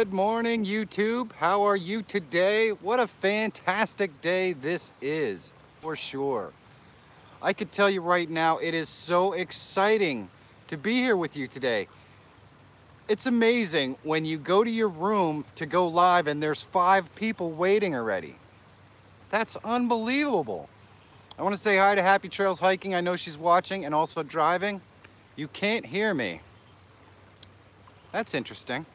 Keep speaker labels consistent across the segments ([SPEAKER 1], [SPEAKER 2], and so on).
[SPEAKER 1] Good morning, YouTube. How are you today? What a fantastic day this is, for sure. I could tell you right now, it is so exciting to be here with you today. It's amazing when you go to your room to go live and there's 5 people waiting already. That's unbelievable. I want to say hi to Happy Trails Hiking. I know she's watching and also driving. You can't hear me. That's interesting.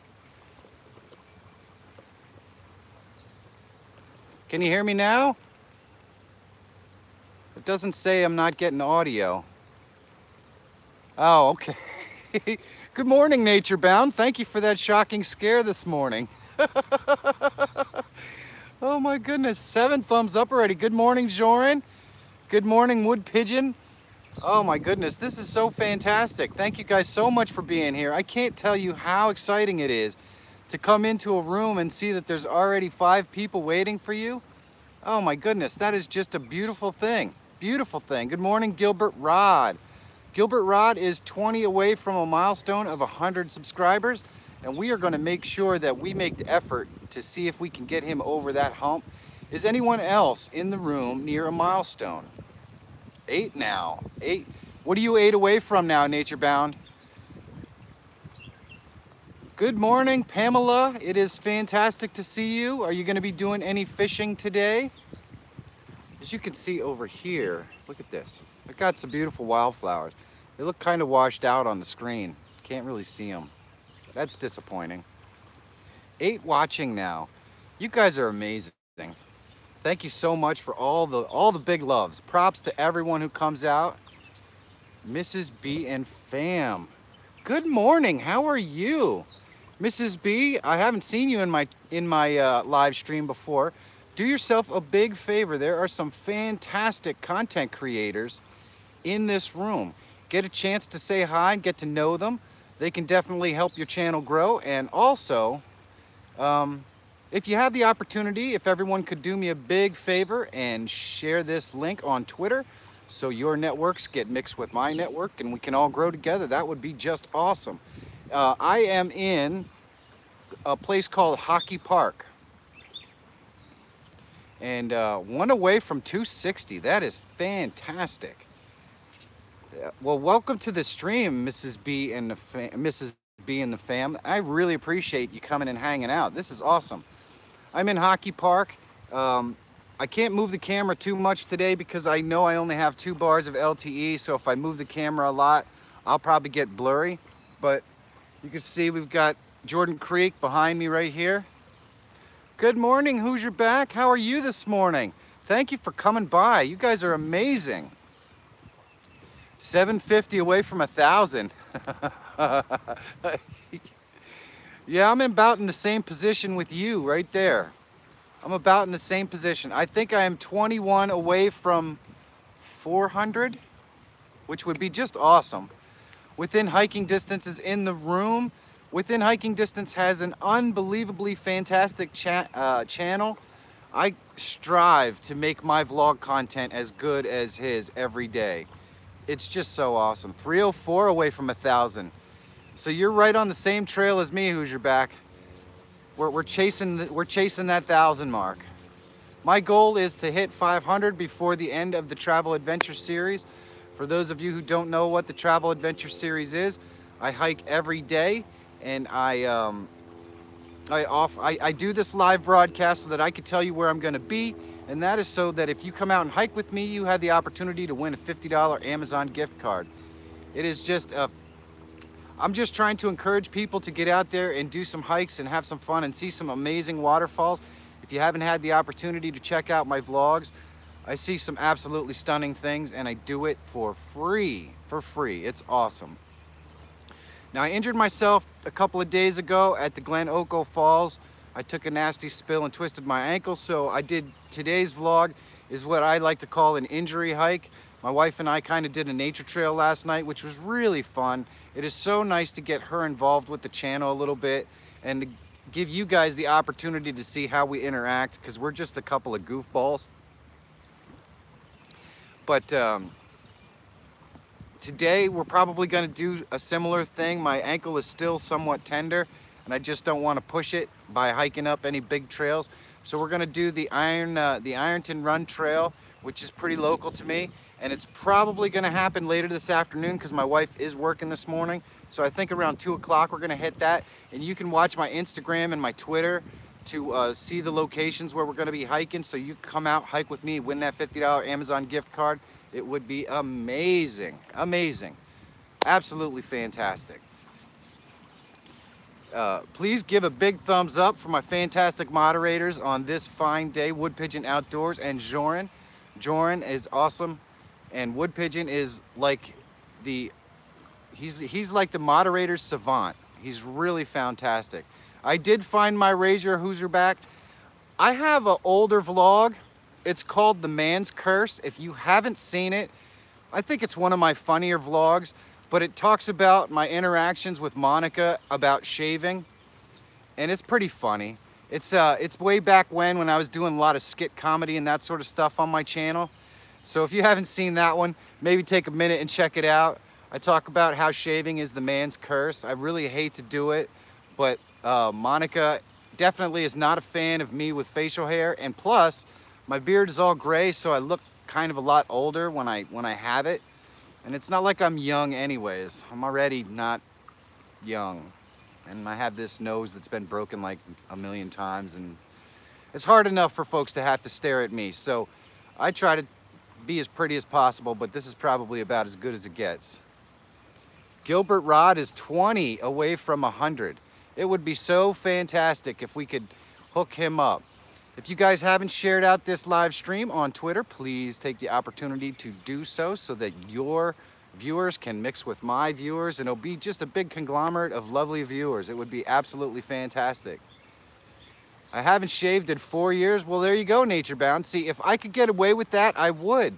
[SPEAKER 1] Can you hear me now? It doesn't say I'm not getting audio. Oh, okay. Good morning, Nature Bound. Thank you for that shocking scare this morning. Oh my goodness, 7 thumbs up already. Good morning, Joran. Good morning, Wood Pigeon. Oh my goodness, this is so fantastic. Thank you guys so much for being here. I can't tell you how exciting it is to come into a room and see that there's already 5 people waiting for you. Oh my goodness, that is just a beautiful thing. Beautiful thing. Good morning, Gilbert Rod. Gilbert Rod is 20 away from a milestone of 100 subscribers, and we are going to make sure that we make the effort to see if we can get him over that hump. Is anyone else in the room near a milestone? 8 now. 8. What are you 8 away from now, Nature Bound? Good morning, Pamela. It is fantastic to see you. Are you going to be doing any fishing today? As you can see over here, look at this. I got some beautiful wildflowers. They look kind of washed out on the screen. Can't really see them. That's disappointing. 8 watching now. You guys are amazing. Thank you so much for all the big loves. Props to everyone who comes out. Mrs. B and fam. Good morning. How are you? Mrs. B, I haven't seen you in my live stream before. Do yourself a big favor. There are some fantastic content creators in this room. Get a chance to say hi and get to know them. They can definitely help your channel grow. And also, if you have the opportunity, if everyone could do me a big favor and share this link on Twitter so your networks get mixed with my network and we can all grow together, that would be just awesome. I am in a place called Hockey Park. And 1 away from 260. That is fantastic. Well, welcome to the stream, Mrs. B and the fam. I really appreciate you coming and hanging out. This is awesome. I'm in Hockey Park. I can't move the camera too much today because I know I only have 2 bars of LTE. So if I move the camera a lot, I'll probably get blurry. But you can see we've got Jordan Creek behind me right here. Good morning, Hoosier Back. How are you this morning? Thank you for coming by. You guys are amazing. 750 away from 1,000. Yeah, I'm about in the same position with you right there. I'm about in the same position. I think I am 21 away from 400, which would be just awesome. Within hiking distances in the room. Within Hiking Distance has an unbelievably fantastic channel. I strive to make my vlog content as good as his every day. It's just so awesome. 304 away from 1,000. So you're right on the same trail as me, Hoosier Back. We're chasing that 1,000 mark. My goal is to hit 500 before the end of the Travel Adventure Series. For those of you who don't know what the Travel Adventure Series is, I hike every day. And I do this live broadcast so that I can tell you where I'm going to be, and that is so that if you come out and hike with me, you have the opportunity to win a $50 Amazon gift card. It is just I'm just trying to encourage people to get out there and do some hikes and have some fun and see some amazing waterfalls. If you haven't had the opportunity to check out my vlogs, I see some absolutely stunning things, and I do it for free. It's awesome. Now, I injured myself a couple of days ago at the Glen Oco Falls. I took a nasty spill and twisted my ankle, so today's vlog is what I like to call an injury hike. My wife and I kind of did a nature trail last night, which was really fun. It is so nice to get her involved with the channel a little bit and to give you guys the opportunity to see how we interact, because we're just a couple of goofballs. But today we're probably going to do a similar thing. My ankle is still somewhat tender. and I just don't want to push it by hiking up any big trails. So we're gonna do the Ironton Run Trail, which is pretty local to me, and it's probably gonna happen later this afternoon because my wife is working this morning. So I think around 2 o'clock we're gonna hit that, and you can watch my Instagram and my Twitter to see the locations where we're gonna be hiking, so you come out, hike with me, win that $50 Amazon gift card. It would be amazing, amazing, absolutely fantastic. Please give a big thumbs up for my fantastic moderators on this fine day, Wood Pigeon Outdoors and Joran. Joran is awesome, and Wood Pigeon is like he's like the moderator's savant. He's really fantastic. I did find my Razor Hoosier back. I have an older vlog. It's called The Man's Curse. If you haven't seen it, I think it's one of my funnier vlogs, but it talks about my interactions with Monica about shaving, and it's pretty funny. It's way back when I was doing a lot of skit comedy and that sort of stuff on my channel. So if you haven't seen that one, maybe take a minute and check it out. I talk about how shaving is the man's curse. I really hate to do it, but Monica definitely is not a fan of me with facial hair, and plus my beard is all gray, so I look kind of a lot older when I have it. And it's not like I'm young anyways. I'm already not young. And I have this nose that's been broken like a million times, and it's hard enough for folks to have to stare at me. So I try to be as pretty as possible, but this is probably about as good as it gets. Gilbert Rod is 20 away from 100. It would be so fantastic if we could hook him up. If you guys haven't shared out this live stream on Twitter, please take the opportunity to do so that your viewers can mix with my viewers, and it'll be just a big conglomerate of lovely viewers. It would be absolutely fantastic. I haven't shaved in 4 years. Well, there you go, Nature Bound. See, if I could get away with that, I would.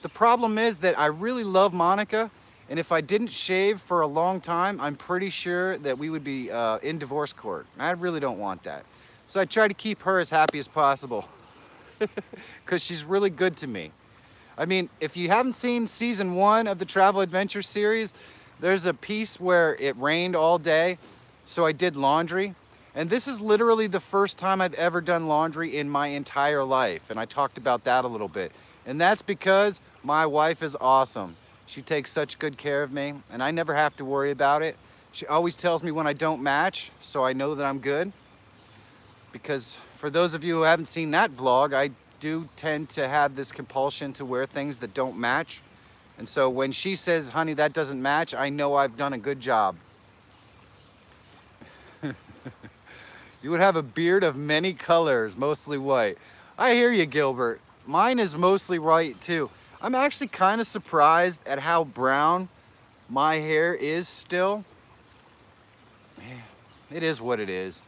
[SPEAKER 1] The problem is that I really love Monica, and if I didn't shave for a long time, I'm pretty sure that we would be in divorce court. I really don't want that. So I try to keep her as happy as possible because she's really good to me. I mean, if you haven't seen season 1 of the Travel Adventure series, there's a piece where it rained all day, so I did laundry. And this is literally the first time I've ever done laundry in my entire life, and I talked about that a little bit. And that's because my wife is awesome. She takes such good care of me, and I never have to worry about it. She always tells me when I don't match, so I know that I'm good. Because for those of you who haven't seen that vlog, I do tend to have this compulsion to wear things that don't match. And so when she says, honey, that doesn't match, I know I've done a good job. You would have a beard of many colors, mostly white. I hear you, Gilbert. Mine is mostly white too. I'm actually kind of surprised at how brown my hair is still. It is what it is.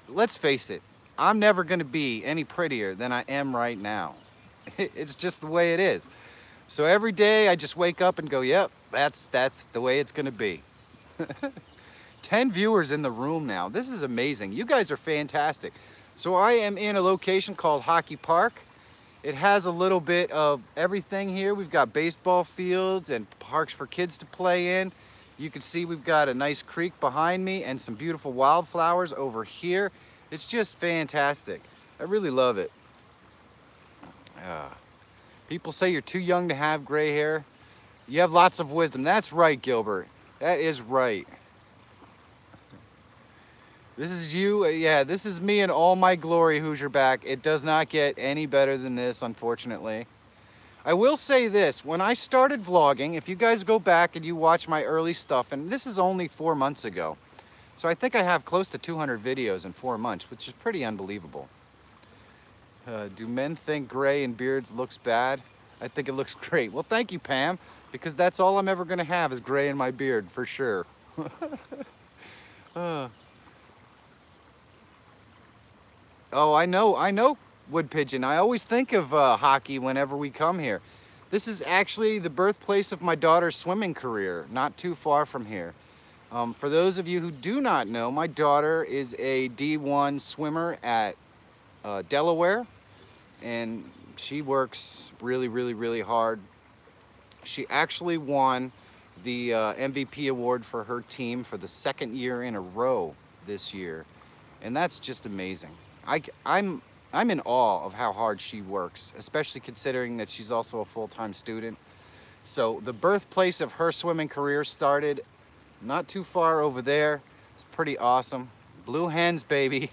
[SPEAKER 1] Let's face it, I'm never gonna be any prettier than I am right now. It's just the way it is. So every day I just wake up and go, yep, that's the way it's gonna be. 10 viewers in the room now. This is amazing. You guys are fantastic. So I am in a location called Hockey Park. It has a little bit of everything here. We've got baseball fields and parks for kids to play in. You can see we've got a nice creek behind me and some beautiful wildflowers over here. It's just fantastic. I really love it. People say you're too young to have gray hair. You have lots of wisdom. That's right, Gilbert. That is right. This is you. Yeah, this is me in all my glory, Hoosier back. It does not get any better than this, unfortunately. I will say this, when I started vlogging, if you guys go back and you watch my early stuff, and this is only 4 months ago, so I think I have close to 200 videos in 4 months, which is pretty unbelievable. Do men think gray in beards looks bad? I think it looks great. Well, thank you, Pam, because that's all I'm ever gonna have is gray in my beard, for sure. Oh, I know, Wood Pigeon. I always think of hockey whenever we come here. This is actually the birthplace of my daughter's swimming career, not too far from here. For those of you who do not know, my daughter is a D1 swimmer at Delaware, and she works really, really, really hard. She actually won the MVP award for her team for the second year in a row this year. And that's just amazing. I'm in awe of how hard she works, especially considering that she's also a full-time student. So the birthplace of her swimming career started not too far over there. It's pretty awesome. Blue hens, baby.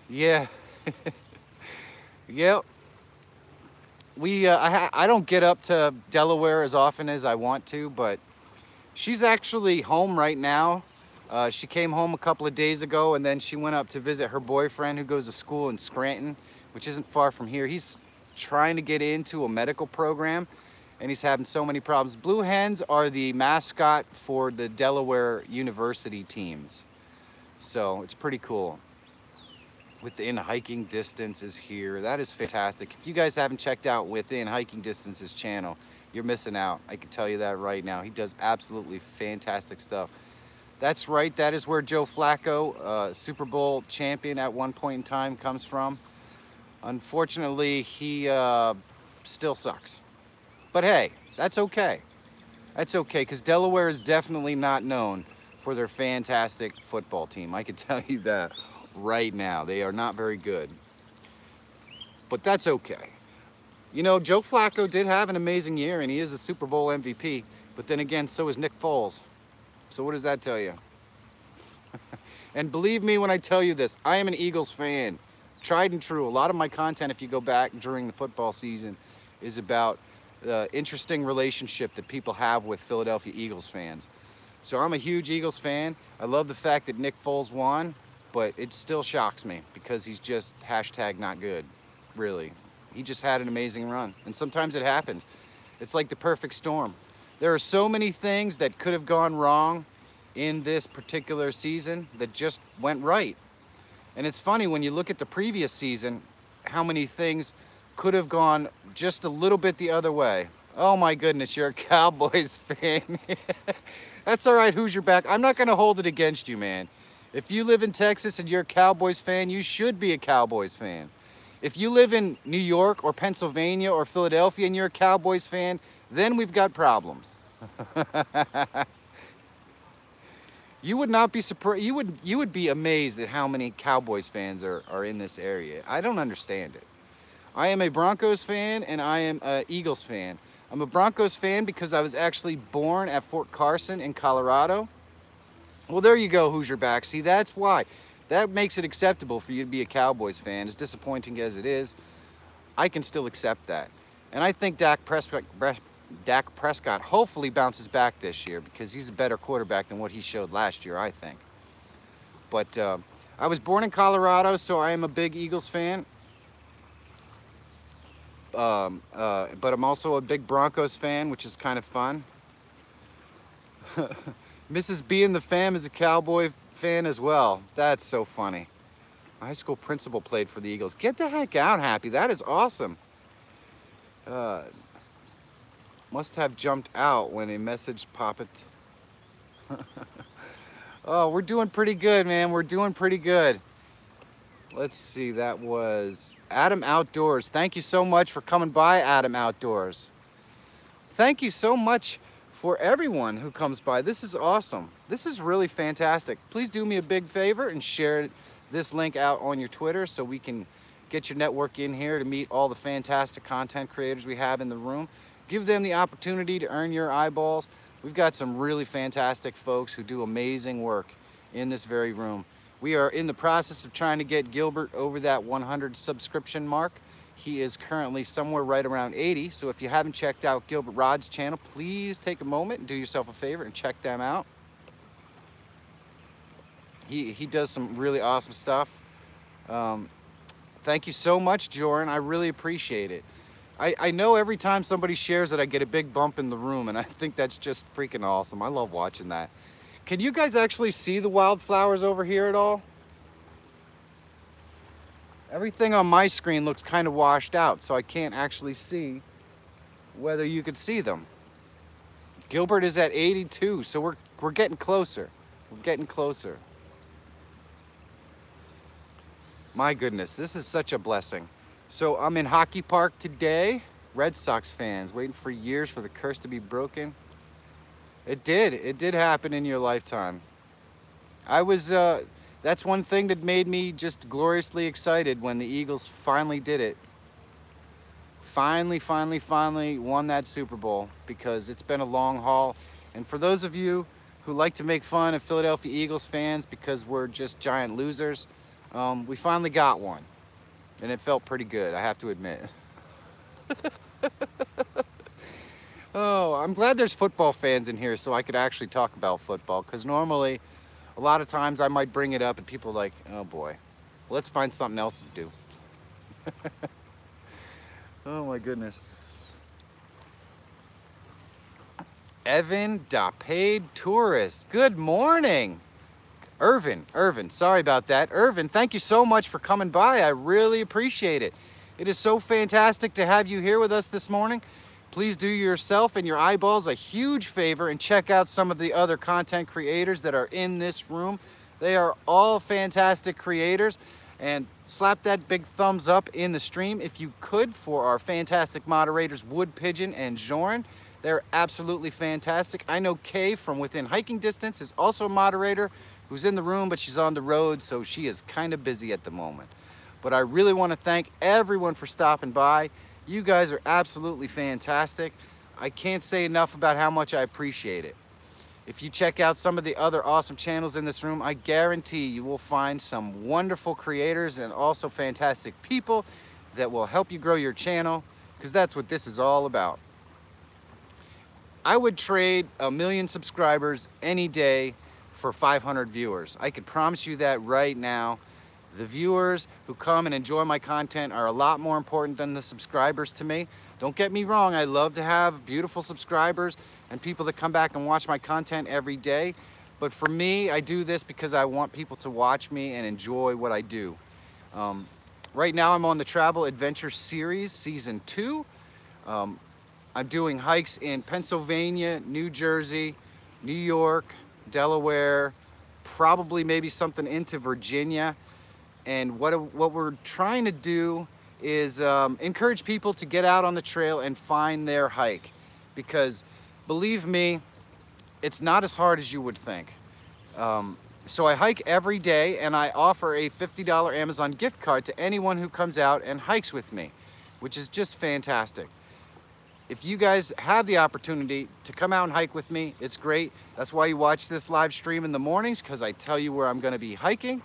[SPEAKER 1] Yeah. Yep. I don't get up to Delaware as often as I want to, but she's actually home right now. She came home a couple of days ago, and then she went up to visit her boyfriend who goes to school in Scranton, which isn't far from here. He's trying to get into a medical program, and he's having so many problems. Blue hens are the mascot for the Delaware University teams. So it's pretty cool. Within Hiking Distance is here. That is fantastic. If you guys haven't checked out Within Hiking Distance's channel, you're missing out. I can tell you that right now. He does absolutely fantastic stuff. That's right, that is where Joe Flacco, Super Bowl champion at one point in time, comes from. Unfortunately, he still sucks. But hey, that's okay. That's okay, because Delaware is definitely not known for their fantastic football team. I can tell you that right now. They are not very good. But that's okay. You know, Joe Flacco did have an amazing year, and he is a Super Bowl MVP. But then again, so is Nick Foles. So what does that tell you? And believe me when I tell you this, I am an Eagles fan. Tried and true. A lot of my content, if you go back during the football season, is about the interesting relationship that people have with Philadelphia Eagles fans. So I'm a huge Eagles fan. I love the fact that Nick Foles won, but it still shocks me because he's just hashtag not good, really. He just had an amazing run, and sometimes it happens. It's like the perfect storm. There are so many things that could have gone wrong in this particular season that just went right. And it's funny when you look at the previous season, how many things could have gone just a little bit the other way. Oh my goodness, you're a Cowboys fan. That's all right, who's your back? I'm not gonna hold it against you, man. If you live in Texas and you're a Cowboys fan, you should be a Cowboys fan. If you live in New York or Pennsylvania or Philadelphia and you're a Cowboys fan, then we've got problems. You would not be surprised. You would be amazed at how many Cowboys fans are in this area. I don't understand it. I am a Broncos fan and I am an Eagles fan. I'm a Broncos fan because I was actually born at Fort Carson in Colorado. Well, there you go, who's your back? See, that's why. That makes it acceptable for you to be a Cowboys fan. As disappointing as it is, I can still accept that. And I think Dak Prescott hopefully bounces back this year because he's a better quarterback than what he showed last year, I think. But I was born in Colorado, so I am a big Eagles fan. But I'm also a big Broncos fan, which is kind of fun. Mrs. B and the fam is a Cowboy fan as well. That's so funny. My high school principal played for the Eagles. Get the heck out, Happy. That is awesome. Must have jumped out when a message popped. Oh, we're doing pretty good, man. We're doing pretty good. Let's see, that was Adam Outdoors. Thank you so much for coming by, Adam Outdoors. Thank you so much for everyone who comes by. This is awesome. This is really fantastic. Please do me a big favor and share this link out on your Twitter so we can get your network in here to meet all the fantastic content creators we have in the room. Give them the opportunity to earn your eyeballs. We've got some really fantastic folks who do amazing work in this very room. We are in the process of trying to get Gilbert over that 100 subscription mark. He is currently somewhere right around 80. So if you haven't checked out Gilbert Rod's channel, please take a moment and do yourself a favor and check them out. He does some really awesome stuff. Thank you so much, Joran. I really appreciate it. I know every time somebody shares it, I get a big bump in the room, and I think that's just freaking awesome. I love watching that. Can you guys actually see the wildflowers over here at all? Everything on my screen looks kind of washed out, so I can't actually see whether you could see them. Gilbert is at 82, so we're getting closer. We're getting closer. My goodness, this is such a blessing. So I'm in Hockey Park today. Red Sox fans waiting for years for the curse to be broken. It did happen in your lifetime. I was, that's one thing that made me just gloriously excited when the Eagles finally did it. Finally won that Super Bowl, because it's been a long haul. And for those of you who like to make fun of Philadelphia Eagles fans because we're just giant losers, we finally got one. And it felt pretty good, I have to admit. Oh, I'm glad there's football fans in here so I could actually talk about football, because normally, a lot of times I might bring it up and people are like, oh boy, let's find something else to do. Oh my goodness. Evan da Paid Tourist, good morning. Irvin, sorry about that. Irvin, thank you so much for coming by. I really appreciate it. It is so fantastic to have you here with us this morning. Please do yourself and your eyeballs a huge favor and check out some of the other content creators that are in this room. They are all fantastic creators. And slap that big thumbs up in the stream if you could for our fantastic moderators, Wood Pigeon and Joran. They're absolutely fantastic. I know Kay from within hiking distance is also a moderator who's in the room, but she's on the road, so she is kind of busy at the moment. But I really want to thank everyone for stopping by. You guys are absolutely fantastic. I can't say enough about how much I appreciate it. If you check out some of the other awesome channels in this room, I guarantee you will find some wonderful creators and also fantastic people that will help you grow your channel, because that's what this is all about. I would trade 1 million subscribers any day for 500 viewers. I could promise you that right now. The viewers who come and enjoy my content are a lot more important than the subscribers to me. Don't get me wrong, I love to have beautiful subscribers and people that come back and watch my content every day. But for me, I do this because I want people to watch me and enjoy what I do. Right now I'm on the Travel Adventure Series, Season 2. I'm doing hikes in Pennsylvania, New Jersey, New York, Delaware, probably maybe something into Virginia. And what we're trying to do is encourage people to get out on the trail and find their hike. Because believe me, it's not as hard as you would think. So I hike every day, and I offer a $50 Amazon gift card to anyone who comes out and hikes with me, which is just fantastic. If you guys have the opportunity to come out and hike with me, it's great. That's why you watch this live stream in the mornings, because I tell you where I'm going to be hiking.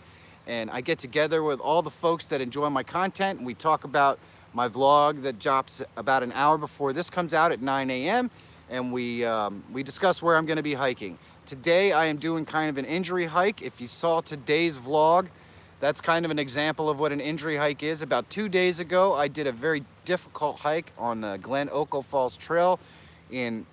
[SPEAKER 1] And I get together with all the folks that enjoy my content, and we talk about my vlog that drops about an hour before this comes out at 9 a.m. And we discuss where I'm going to be hiking. Today I am doing kind of an injury hike. If you saw today's vlog, that's kind of an example of what an injury hike is. About 2 days ago, I did a very difficult hike on the Glen Oco Falls Trail in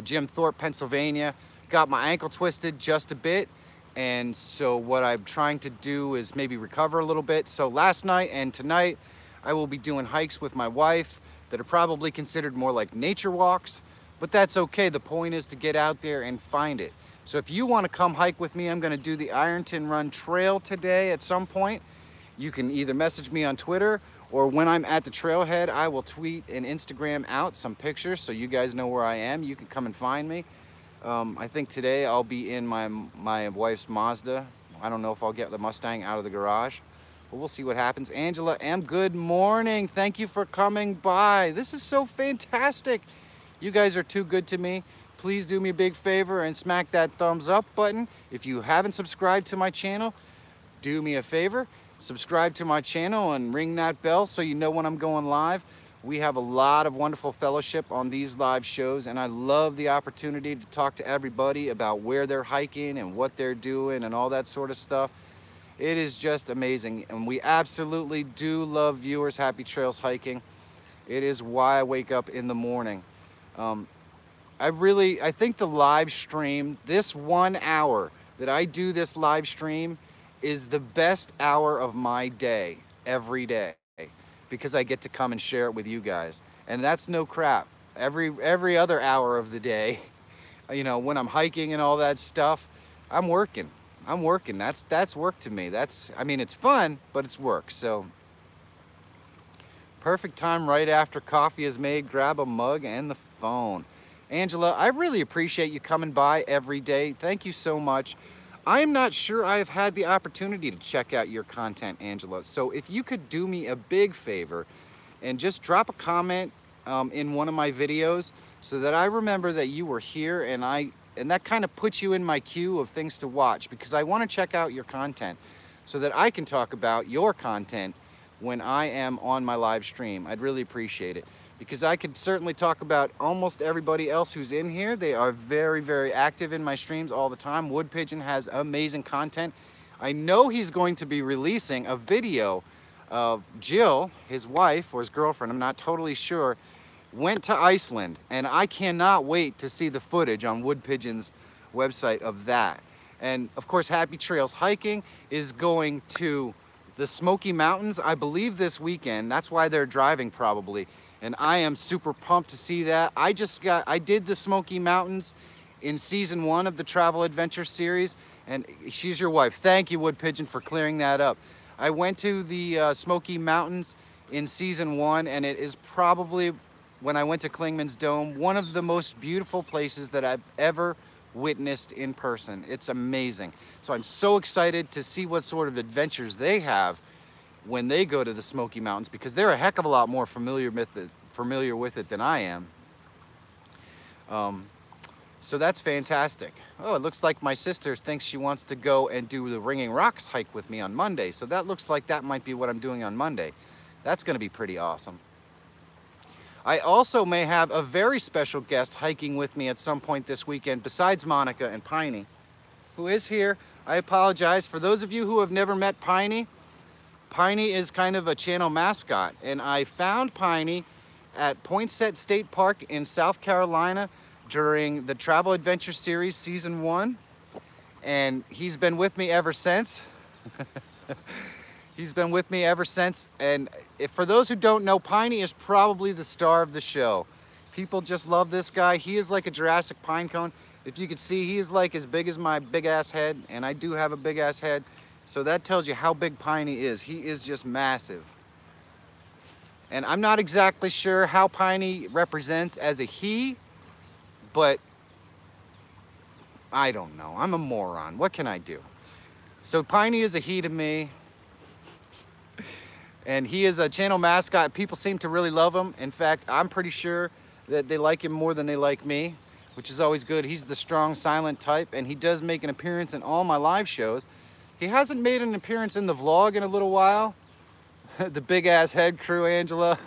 [SPEAKER 1] Jim Thorpe, Pennsylvania. Got my ankle twisted just a bit. And so what I'm trying to do is maybe recover a little bit. So last night and tonight, I will be doing hikes with my wife that are probably considered more like nature walks, but that's okay. The point is to get out there and find it. So if you want to come hike with me, I'm going to do the Ironton Run Trail today at some point. You can either message me on Twitter, or when I'm at the trailhead, I will tweet and Instagram out some pictures so you guys know where I am. You can come and find me. I think today I'll be in my wife's Mazda. I don't know if I'll get the Mustang out of the garage, but we'll see what happens. Angela M., good morning. Thank you for coming by. This is so fantastic. You guys are too good to me. Please do me a big favor and smack that thumbs up button. If you haven't subscribed to my channel, do me a favor. Subscribe to my channel and ring that bell so you know when I'm going live. We have a lot of wonderful fellowship on these live shows, and I love the opportunity to talk to everybody about where they're hiking and what they're doing and all that sort of stuff. It is just amazing, and we absolutely do love viewers. Happy Trails Hiking. It is why I wake up in the morning. I think the live stream, this 1 hour that I do this live stream, is the best hour of my day every day, because I get to come and share it with you guys. And that's no crap. Every other hour of the day, you know, when I'm hiking and all that stuff, I'm working. That's work to me. I mean, it's fun, but it's work. So perfect time right after coffee is made. Grab a mug and the phone. Angela, I really appreciate you coming by every day. Thank you so much. I'm not sure I've had the opportunity to check out your content, Angela. So if you could do me a big favor and just drop a comment in one of my videos so that I remember that you were here, and that kind of puts you in my queue of things to watch, because I want to check out your content so that I can talk about your content when I am on my live stream. I'd really appreciate it, because I could certainly talk about almost everybody else who's in here. They are very, very active in my streams all the time. Wood Pigeon has amazing content. I know he's going to be releasing a video of Jill, his wife or his girlfriend, I'm not totally sure, went to Iceland, and I cannot wait to see the footage on Wood Pigeon's website of that. And of course, Happy Trails Hiking is going to the Smoky Mountains, I believe, this weekend. That's why they're driving probably. And I am super pumped to see that. I did the Smoky Mountains in season 1 of the Travel Adventure series, and she's your wife. Thank you, Wood Pigeon, for clearing that up. I went to the Smoky Mountains in season 1, and it is probably, when I went to Klingman's Dome, one of the most beautiful places that I've ever witnessed in person. It's amazing. So I'm so excited to see what sort of adventures they have when they go to the Smoky Mountains, because they're a heck of a lot more familiar with it than I am. So that's fantastic. Oh, it looks like my sister thinks she wants to go and do the Ringing Rocks hike with me on Monday. So that looks like that might be what I'm doing on Monday. That's going to be pretty awesome. I also may have a very special guest hiking with me at some point this weekend, besides Monica and Piney, who is here. I apologize. For those of you who have never met Piney, Piney is kind of a channel mascot, and I found Piney at Poinsett State Park in South Carolina during the Travel Adventure series season 1, and he's been with me ever since. He's been with me ever since, and for those who don't know, Piney is probably the star of the show. People just love this guy. He is like a Jurassic pine cone. If you could see, he is like as big as my big ass head, and I do have a big ass head, so that tells you how big Piney is. He is just massive. And I'm not exactly sure how Piney represents as a he, but I don't know. I'm a moron. What can I do? So Piney is a he to me. And he is a channel mascot. People seem to really love him. In fact, I'm pretty sure that they like him more than they like me, which is always good. He's the strong, silent type, and he does make an appearance in all my live shows. He hasn't made an appearance in the vlog in a little while. The big ass head crew, Angela.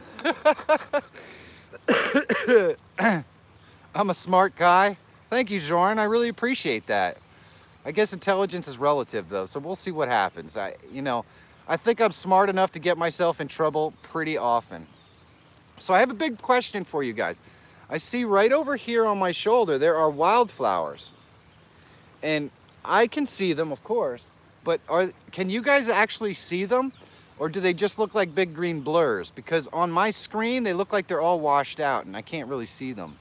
[SPEAKER 1] I'm a smart guy. Thank you, Joran. I really appreciate that. I guess intelligence is relative, though, so we'll see what happens. I think I'm smart enough to get myself in trouble pretty often. So I have a big question for you guys. I see right over here on my shoulder, there are wildflowers. And I can see them, of course, but can you guys actually see them? Or do they just look like big green blurs? Because on my screen, they look like they're all washed out and I can't really see them.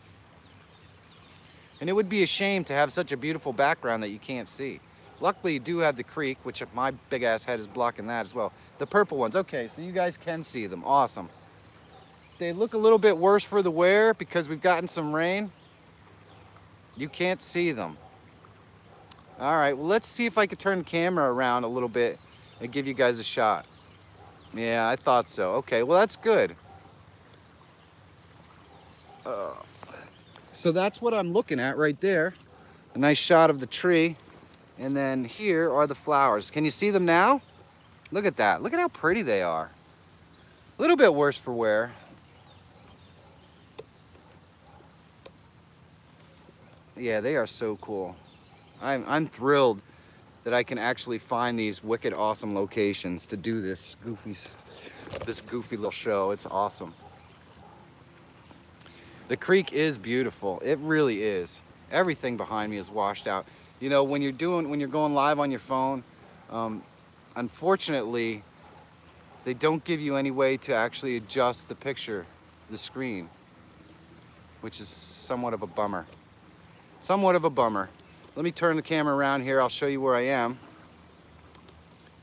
[SPEAKER 1] And it would be a shame to have such a beautiful background that you can't see. Luckily, you do have the creek, which my big ass head is blocking that as well. The purple ones, okay, so you guys can see them, awesome. They look a little bit worse for the wear because we've gotten some rain. You can't see them. All right, well, let's see if I could turn the camera around a little bit and give you guys a shot. Yeah, I thought so. Okay, well, that's good. So that's what I'm looking at right there. A nice shot of the tree. And then here are the flowers. Can you see them now? Look at that. Look at how pretty they are. A little bit worse for wear. Yeah, they are so cool. I'm thrilled that I can actually find these wicked awesome locations to do this goofy little show. It's awesome. The creek is beautiful. It really is. Everything behind me is washed out. You know, when you're going live on your phone, unfortunately, they don't give you any way to actually adjust the picture, the screen, which is somewhat of a bummer. Somewhat of a bummer. Let me turn the camera around here. I'll show you where I am.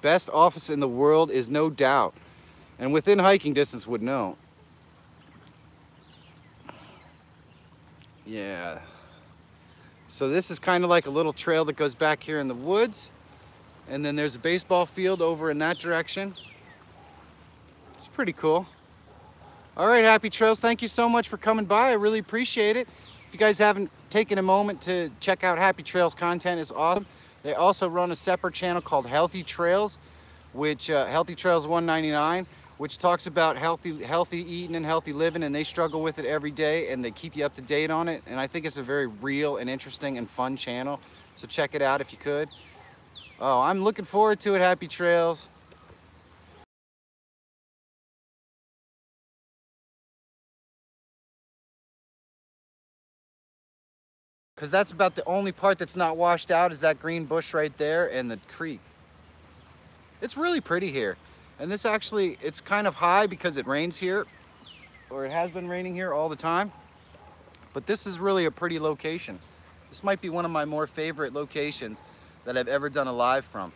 [SPEAKER 1] Best office in the world is no doubt, and within hiking distance would know. Yeah. So this is kind of like a little trail that goes back here in the woods. And then there's a baseball field over in that direction. It's pretty cool. All right, Happy Trails, thank you so much for coming by. I really appreciate it. If you guys haven't taken a moment to check out Happy Trails content, it's awesome. They also run a separate channel called Healthy Trails, which Healthy Trails 199, which talks about healthy eating and healthy living, and they struggle with it every day and they keep you up to date on it. And I think it's a very real and interesting and fun channel. So check it out if you could. Oh, I'm looking forward to it, Happy Trails. Because that's about the only part that's not washed out is that green bush right there and the creek. It's really pretty here. And this actually, it's kind of high because it rains here, or it has been raining here all the time. But this is really a pretty location. This might be one of my more favorite locations that I've ever done a live from.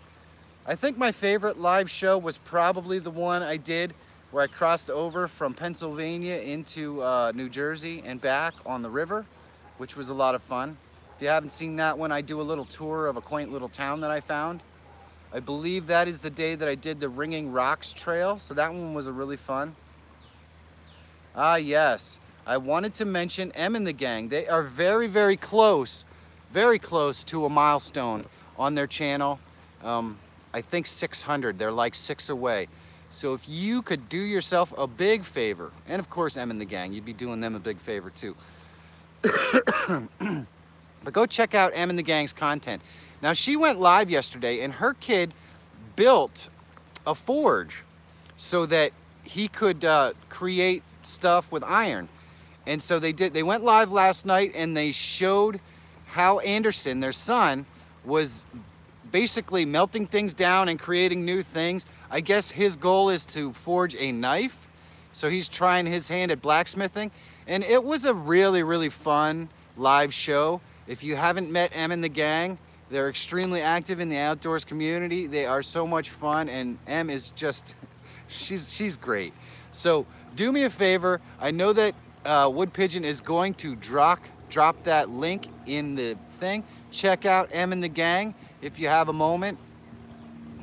[SPEAKER 1] I think my favorite live show was probably the one I did where I crossed over from Pennsylvania into New Jersey and back on the river, which was a lot of fun. If you haven't seen that one, I do a little tour of a quaint little town that I found. I believe that is the day that I did the Ringing Rocks Trail, so that one was a really fun. Ah, yes. I wanted to mention Em and the gang. They are very, very close to a milestone on their channel. I think 600, they're like 6 away. So if you could do yourself a big favor, and of course Em and the gang, you'd be doing them a big favor too. But go check out Em and the gang's content. Now she went live yesterday and her kid built a forge so that he could create stuff with iron. And so they went live last night and they showed how Anderson, their son, was basically melting things down and creating new things. I guess his goal is to forge a knife. So he's trying his hand at blacksmithing. And it was a really, really fun live show. If you haven't met Em and the gang, they're extremely active in the outdoors community. They are so much fun, and Em is just, she's great. So do me a favor. I know that Wood Pigeon is going to drop that link in the thing. Check out Em and the gang if you have a moment.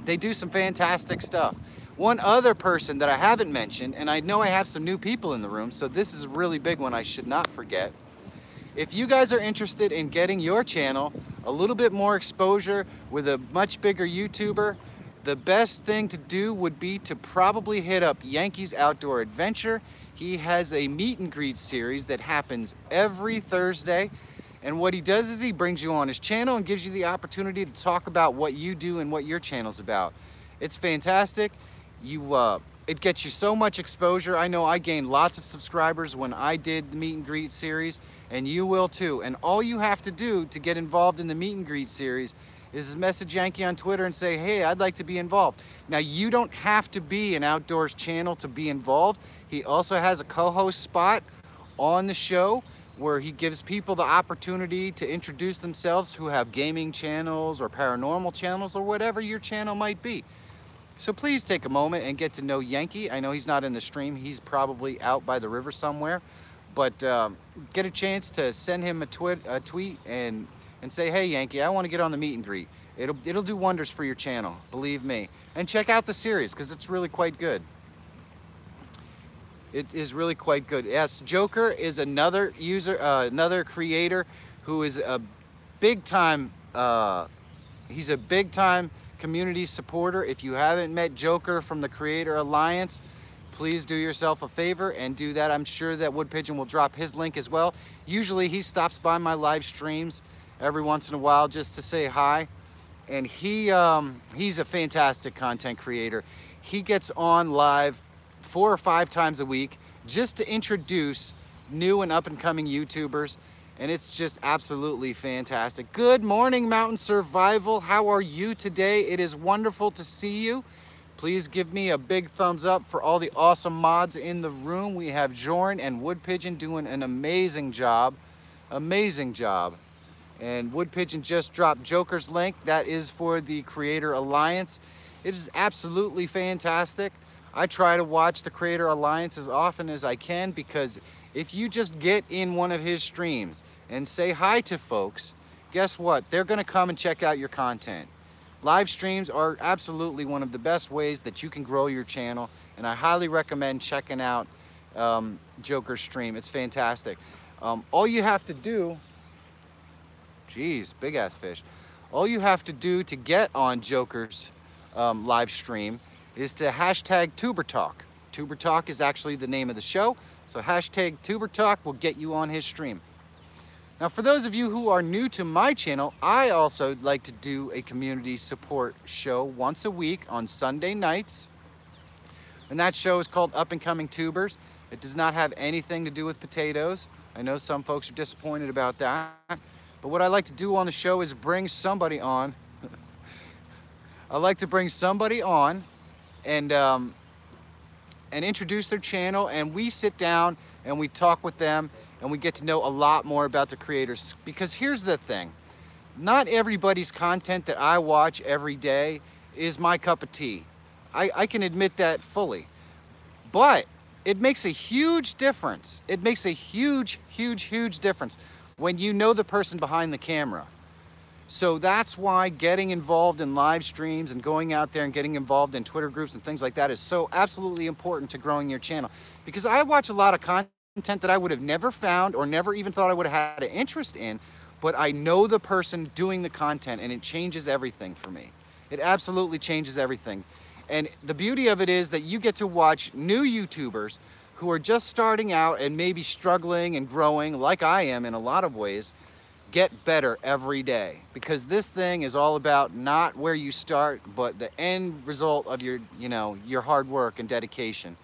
[SPEAKER 1] They do some fantastic stuff. One other person that I haven't mentioned, and I know I have some new people in the room, so this is a really big one I should not forget. If you guys are interested in getting your channel a little bit more exposure with a much bigger YouTuber, the best thing to do would be to probably hit up Yankees Outdoor Adventure. He has a meet and greet series that happens every Thursday. And what he does is he brings you on his channel and gives you the opportunity to talk about what you do and what your channel's about. It's fantastic. It gets you so much exposure. I know I gained lots of subscribers when I did the meet and greet series, and you will too. And all you have to do to get involved in the meet and greet series is message Yankee on Twitter and say, hey, I'd like to be involved. Now, you don't have to be an outdoors channel to be involved. He also has a co-host spot on the show where he gives people the opportunity to introduce themselves who have gaming channels or paranormal channels or whatever your channel might be. So please take a moment and get to know Yankee. I know he's not in the stream. He's probably out by the river somewhere. But get a chance to send him a tweet and say, hey, Yankee, I want to get on the meet and greet. It'll do wonders for your channel, believe me. And check out the series because it's really quite good. It is really quite good. Yes, Joker is another user, another creator who is a big time, he's a big time community supporter. If you haven't met Joker from the Creator Alliance, please do yourself a favor and do that. I'm sure that Wood Pigeon will drop his link as well. Usually he stops by my live streams every once in a while just to say hi. And he's a fantastic content creator. He gets on live 4 or 5 times a week just to introduce new and up-and-coming YouTubers, and it's just absolutely fantastic. Good morning, Mountain Survival. How are you today? It is wonderful to see you. Please give me a big thumbs up for all the awesome mods in the room. We have Jorn and Wood Pigeon doing an amazing job. Amazing job. And Wood Pigeon just dropped Joker's link. That is for the Creator Alliance. It is absolutely fantastic. I try to watch the Creator Alliance as often as I can because if you just get in one of his streams and say hi to folks, guess what? They're gonna come and check out your content. Live streams are absolutely one of the best ways that you can grow your channel, and I highly recommend checking out Joker's stream. It's fantastic. All you have to do, geez, big ass fish. All you have to do to get on Joker's live stream is to hashtag TuberTalk. TuberTalk is actually the name of the show, so hashtag TuberTalk will get you on his stream. Now, for those of you who are new to my channel, I also like to do a community support show once a week on Sunday nights. And that show is called Up and Coming Tubers. It does not have anything to do with potatoes. I know some folks are disappointed about that. But what I like to do on the show is bring somebody on. I like to bring somebody on and introduce their channel, and we sit down and we talk with them and we get to know a lot more about the creators. Because here's the thing, not everybody's content that I watch every day is my cup of tea. I can admit that fully. But it makes a huge difference. It makes a huge, huge, huge difference when you know the person behind the camera. So that's why getting involved in live streams and going out there and getting involved in Twitter groups and things like that is so absolutely important to growing your channel. Because I watch a lot of content that I would have never found or never even thought I would have had an interest in, but I know the person doing the content, and it changes everything for me. It absolutely changes everything. And the beauty of it is that you get to watch new YouTubers who are just starting out and maybe struggling and growing, like I am in a lot of ways, get better every day. Because this thing is all about not where you start, but the end result of your, your hard work and dedication.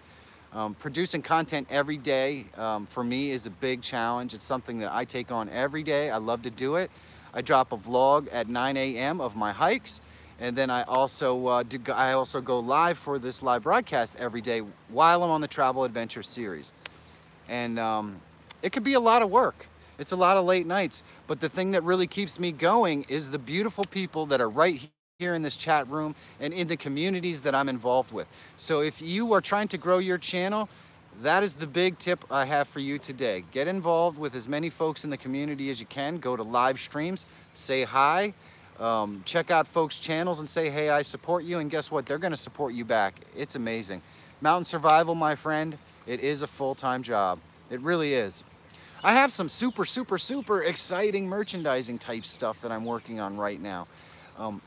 [SPEAKER 1] Producing content every day for me is a big challenge. It's something that I take on every day. I love to do it. I drop a vlog at 9 a.m. of my hikes, and then I also go live for this live broadcast every day while I'm on the travel adventure series. And it could be a lot of work. It's a lot of late nights, but the thing that really keeps me going is the beautiful people that are right here in this chat room and in the communities that I'm involved with. So if you are trying to grow your channel, that is the big tip I have for you today. Get involved with as many folks in the community as you can. Go to live streams, say hi, check out folks' channels and say, hey, I support you, and guess what? They're gonna support you back. It's amazing. Mountain survival, my friend, it is a full-time job. It really is. I have some super, super, super exciting merchandising type stuff that I'm working on right now.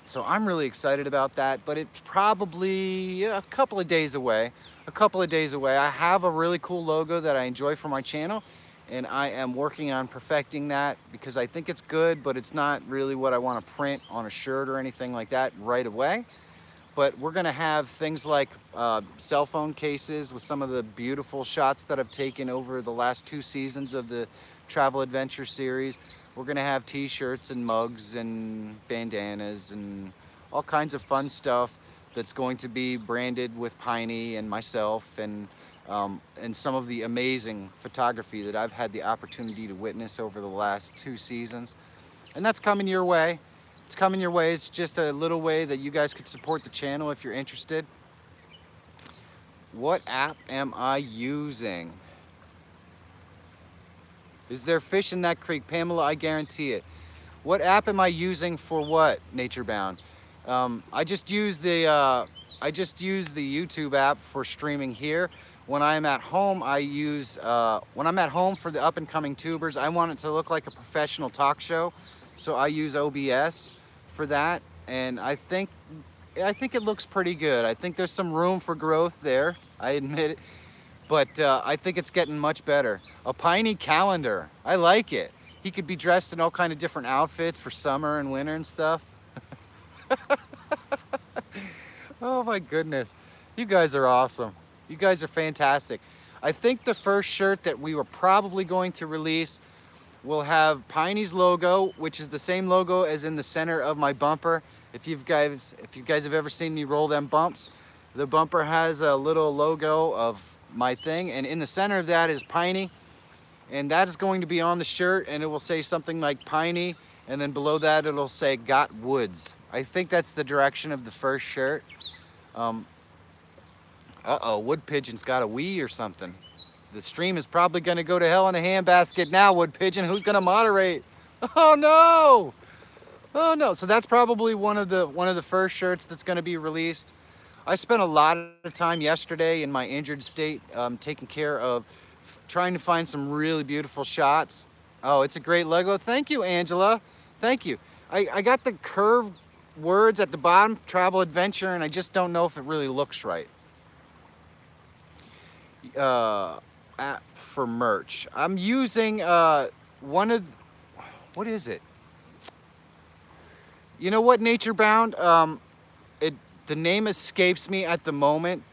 [SPEAKER 1] So I'm really excited about that, but it's probably a couple of days away. I have a really cool logo that I enjoy for my channel, and I am working on perfecting that because I think it's good, but it's not really what I want to print on a shirt or anything like that right away. But we're gonna have things like cell phone cases with some of the beautiful shots that I've taken over the last 2 seasons of the Travel Adventure series. We're gonna have t-shirts and mugs and bandanas and all kinds of fun stuff that's going to be branded with Piney and myself, and some of the amazing photography that I've had the opportunity to witness over the last 2 seasons. And that's coming your way. It's coming your way. It's just a little way that you guys could support the channel if you're interested. What app am I using? Is there fish in that creek? Pamela, I guarantee it. What app am I using for what, Naturebound? I just use the YouTube app for streaming here. When I'm at home, when I'm at home for the Up and Coming Tubers, I want it to look like a professional talk show. So I use OBS for that, and I think it looks pretty good. I think there's some room for growth there, I admit it, but I think it's getting much better. A Piney calendar, I like it. He could be dressed in all kind of different outfits for summer and winter and stuff. Oh my goodness, you guys are awesome. You guys are fantastic. I think the first shirt that we were probably going to release will have Piney's logo, which is the same logo as in the center of my bumper. If you guys have ever seen me roll them bumps, the bumper has a little logo of my thing, and in the center of that is Piney, and that is going to be on the shirt, and it will say something like Piney, and then below that it'll say Got Woods. I think that's the direction of the first shirt. Uh-oh, Wood Pigeon's got a wee or something. The stream is probably going to go to hell in a handbasket now, Wood Pigeon. Who's going to moderate? Oh no! Oh no! So that's probably one of the first shirts that's going to be released. I spent a lot of time yesterday in my injured state taking care of trying to find some really beautiful shots. Oh, it's a great logo. Thank you, Angela. Thank you. I got the curved words at the bottom, travel adventure, and I just don't know if it really looks right. App for merch. I'm using one of, what is it? You know what, Nature Bound? The name escapes me at the moment,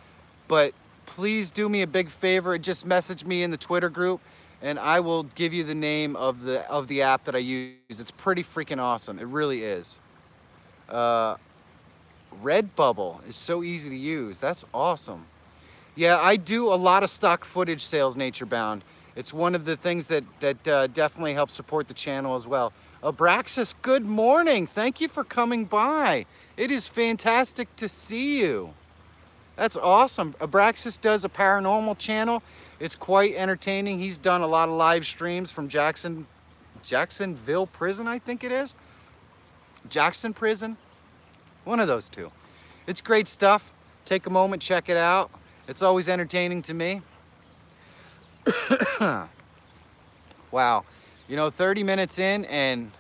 [SPEAKER 1] but please do me a big favor. Just message me in the Twitter group, and I will give you the name of the app that I use. It's pretty freaking awesome. It really is. Redbubble is so easy to use. That's awesome. Yeah, I do a lot of stock footage sales, Nature Bound. It's one of the things that definitely helps support the channel as well. Abraxas, good morning. Thank you for coming by. It is fantastic to see you. That's awesome. Abraxas does a paranormal channel. It's quite entertaining. He's done a lot of live streams from Jacksonville Prison, I think it is. Jackson Prison. One of those two. It's great stuff. Take a moment, check it out. It's always entertaining to me. Wow. You know, 30 minutes in and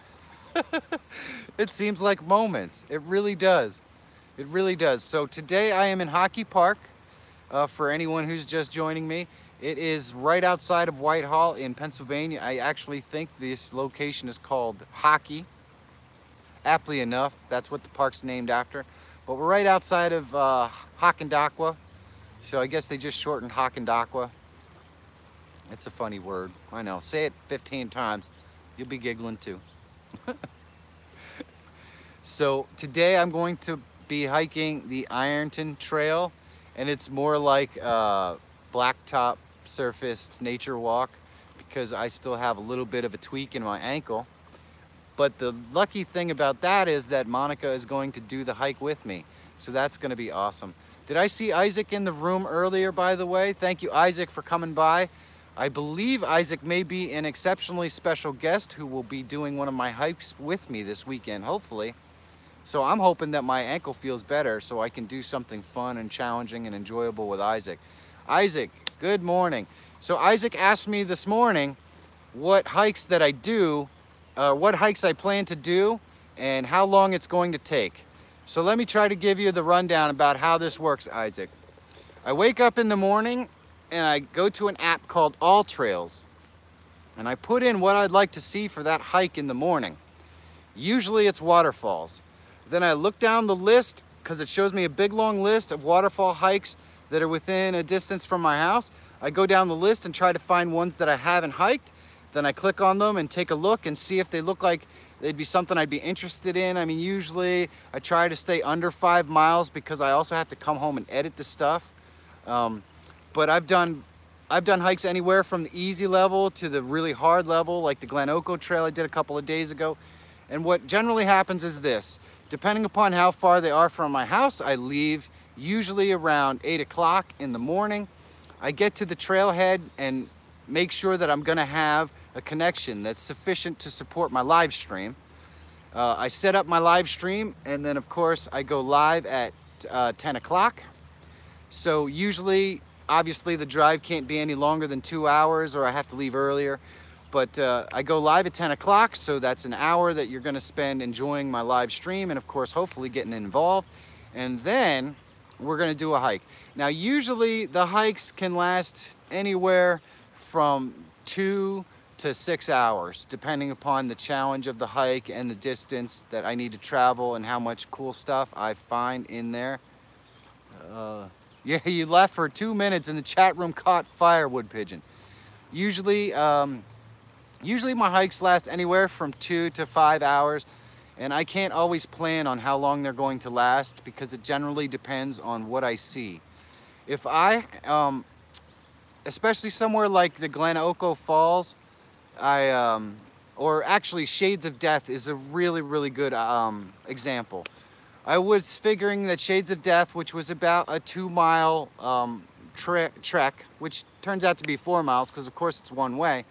[SPEAKER 1] it seems like moments. It really does. It really does. So today I am in Hockey Park. For anyone who's just joining me, it is right outside of Whitehall in Pennsylvania. I actually think this location is called Hockey. Aptly enough, that's what the park's named after. But we're right outside of Hockendaqua. So I guess they just shortened Hockendaqua. It's a funny word. I know. Say it 15 times. You'll be giggling too. So today I'm going to be hiking the Ironton Trail, and it's more like a blacktop surfaced nature walk because I still have a little bit of a tweak in my ankle. But the lucky thing about that is that Monica is going to do the hike with me. So that's going to be awesome. Did I see Isaac in the room earlier, by the way? Thank you, Isaac, for coming by. I believe Isaac may be an exceptionally special guest who will be doing one of my hikes with me this weekend, hopefully. So I'm hoping that my ankle feels better so I can do something fun and challenging and enjoyable with Isaac. Isaac, good morning. So Isaac asked me this morning what hikes that I do, what hikes I plan to do, and how long it's going to take. So let me try to give you the rundown about how this works, Isaac. I wake up in the morning and I go to an app called All Trails, and I put in what I'd like to see for that hike in the morning. Usually it's waterfalls. Then I look down the list because it shows me a big long list of waterfall hikes that are within a distance from my house. I go down the list and try to find ones that I haven't hiked. Then I click on them and take a look and see if they look like they'd be something I'd be interested in. I mean, usually I try to stay under 5 miles because I also have to come home and edit the stuff. But I've done hikes anywhere from the easy level to the really hard level, like the Glen Oco Trail I did a couple of days ago. And what generally happens is this: depending upon how far they are from my house, I leave usually around 8 o'clock in the morning. I get to the trailhead and make sure that I'm gonna have a connection that's sufficient to support my live stream. I set up my live stream, and then of course I go live at 10 o'clock. So usually, obviously the drive can't be any longer than 2 hours, or I have to leave earlier. But I go live at 10 o'clock, so that's an hour that you're gonna spend enjoying my live stream and of course hopefully getting involved. And then we're gonna do a hike. Now usually the hikes can last anywhere from 2 to 6 hours, depending upon the challenge of the hike and the distance that I need to travel and how much cool stuff I find in there. Yeah, you left for 2 minutes and the chat room caught fire, Wood Pigeon. Usually my hikes last anywhere from 2 to 5 hours, and I can't always plan on how long they're going to last because it generally depends on what I see. If I, especially somewhere like the Glen Oco Falls, or actually Shades of Death is a really, really good example. I was figuring that Shades of Death, which was about a 2 mile trek, which turns out to be 4 miles, because of course it's one way,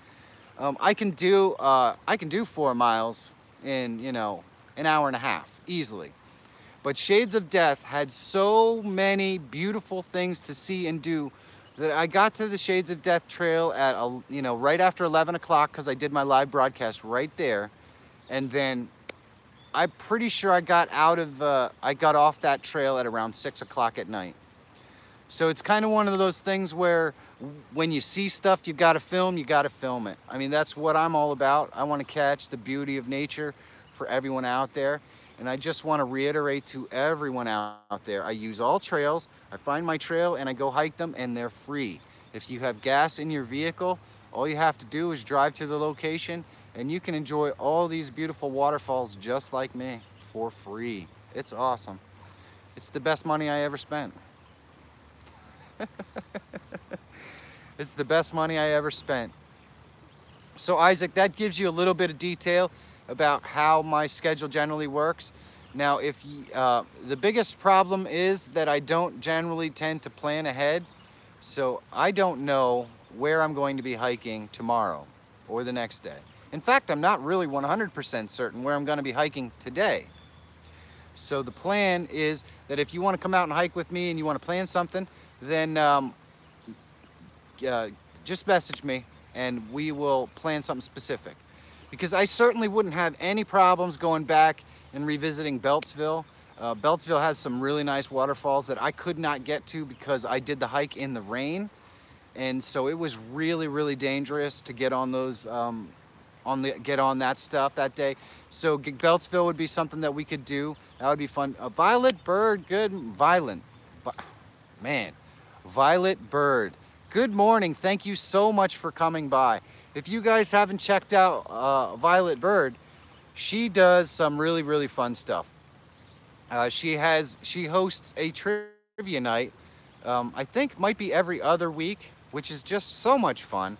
[SPEAKER 1] I can do 4 miles in, you know, an hour and a half easily. But Shades of Death had so many beautiful things to see and do that I got to the Shades of Death trail at, you know, right after 11 o'clock, because I did my live broadcast right there. And then I'm pretty sure I got off that trail at around 6 o'clock at night. So it's kind of one of those things where when you see stuff you got to film it. I mean, that's what I'm all about. I want to catch the beauty of nature for everyone out there. And I just want to reiterate to everyone out there, I use all trails. I find my trail and I go hike them, and they're free. If you have gas in your vehicle, all you have to do is drive to the location and you can enjoy all these beautiful waterfalls just like me for free. It's awesome. It's the best money I ever spent. It's the best money I ever spent. So Isaac, that gives you a little bit of detail about how my schedule generally works. Now, if the biggest problem is that I don't generally tend to plan ahead, so I don't know where I'm going to be hiking tomorrow or the next day. In fact, I'm not really 100% certain where I'm going to be hiking today. So the plan is that if you want to come out and hike with me and you want to plan something, then just message me and we will plan something specific. Because I certainly wouldn't have any problems going back and revisiting Beltsville. Beltsville has some really nice waterfalls that I could not get to because I did the hike in the rain. And so it was really, really dangerous to get on those, get on that stuff that day. So Beltsville would be something that we could do. That would be fun. Violet Bird, Violet Bird. Good morning. Thank you so much for coming by. If you guys haven't checked out Violet Bird, she does some really, really fun stuff. She hosts a trivia night, I think might be every other week, which is just so much fun.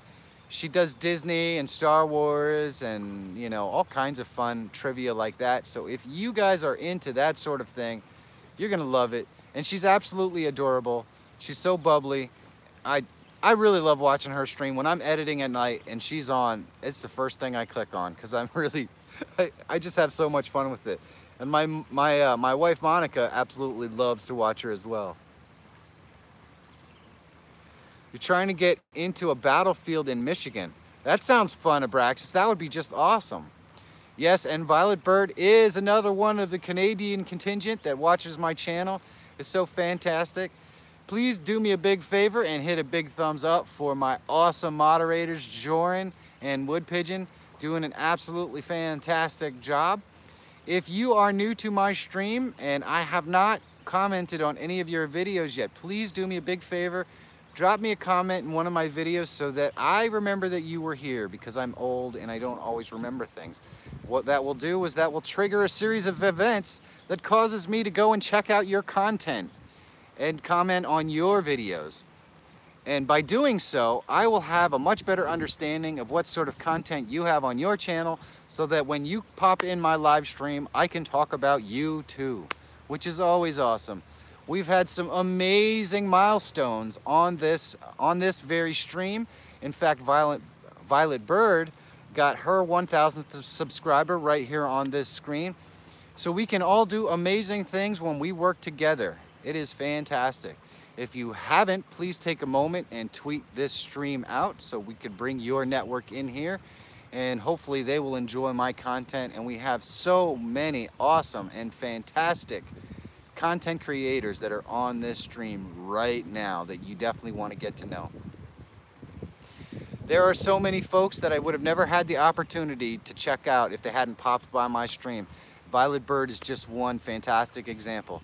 [SPEAKER 1] She does Disney and Star Wars and, you know, all kinds of fun trivia like that. So if you guys are into that sort of thing, you're gonna love it. And she's absolutely adorable. She's so bubbly. I really love watching her stream. When I'm editing at night and she's on, it's the first thing I click on because I'm really, I just have so much fun with it. And my wife Monica absolutely loves to watch her as well. You're trying to get into a battlefield in Michigan. That sounds fun, Abraxas. That would be just awesome. Yes, and Violet Bird is another one of the Canadian contingent that watches my channel. It's so fantastic. Please do me a big favor and hit a big thumbs up for my awesome moderators, Joran and Wood Pigeon, doing an absolutely fantastic job. If you are new to my stream and I have not commented on any of your videos yet, please do me a big favor. Drop me a comment in one of my videos so that I remember that you were here, because I'm old and I don't always remember things. What that will do is that will trigger a series of events that causes me to go and check out your content and comment on your videos. And by doing so, I will have a much better understanding of what sort of content you have on your channel, so that when you pop in my live stream, I can talk about you too, which is always awesome. We've had some amazing milestones on this very stream. In fact, Violet Bird got her 1,000th subscriber right here on this screen. So we can all do amazing things when we work together. It is fantastic. If you haven't, please take a moment and tweet this stream out so we could bring your network in here, and hopefully they will enjoy my content. And we have so many awesome and fantastic content creators that are on this stream right now that you definitely want to get to know. There are so many folks that I would have never had the opportunity to check out if they hadn't popped by my stream. Violet Bird is just one fantastic example.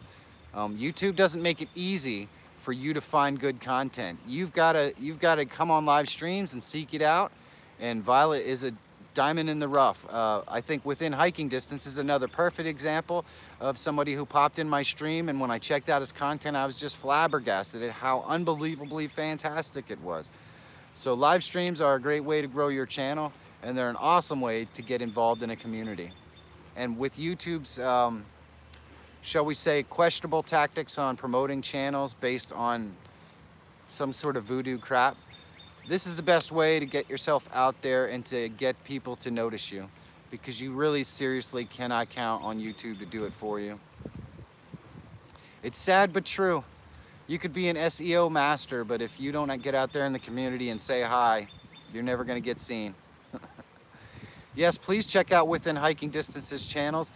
[SPEAKER 1] YouTube doesn't make it easy for you to find good content. You've got to come on live streams and seek it out. And Violet is a diamond in the rough. I think Within Hiking Distance is another perfect example of somebody who popped in my stream, and when I checked out his content, I was just flabbergasted at how unbelievably fantastic it was. So live streams are a great way to grow your channel, and they're an awesome way to get involved in a community. And with YouTube's shall we say, questionable tactics on promoting channels based on some sort of voodoo crap, This is the best way to get yourself out there and to get people to notice you, because you really seriously cannot count on YouTube to do it for you. It's sad but true. You could be an SEO master, but if you don't get out there in the community and say hi, you're never going to get seen. Yes, please check out Within Hiking Distance's channels.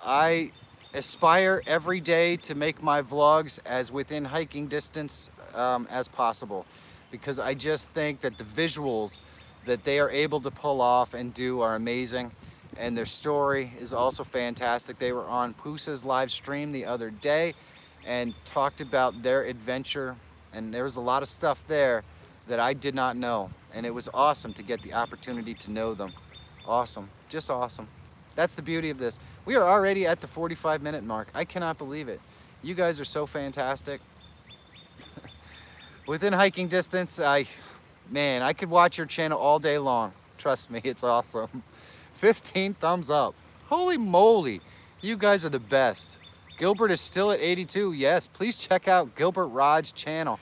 [SPEAKER 1] I aspire every day to make my vlogs as within hiking distance as possible, because I just think that the visuals that they are able to pull off and do are amazing, and their story is also fantastic. They were on Poosa's live stream the other day and talked about their adventure, and there was a lot of stuff there that I did not know, and it was awesome to get the opportunity to know them. Awesome, just awesome. That's the beauty of this. We are already at the 45-minute mark. I cannot believe it. You guys are so fantastic. Within hiking distance, man, I could watch your channel all day long. Trust me, it's awesome. 15 thumbs up. Holy moly, you guys are the best. Gilbert is still at 82. Yes, please check out Gilbert Rod's channel.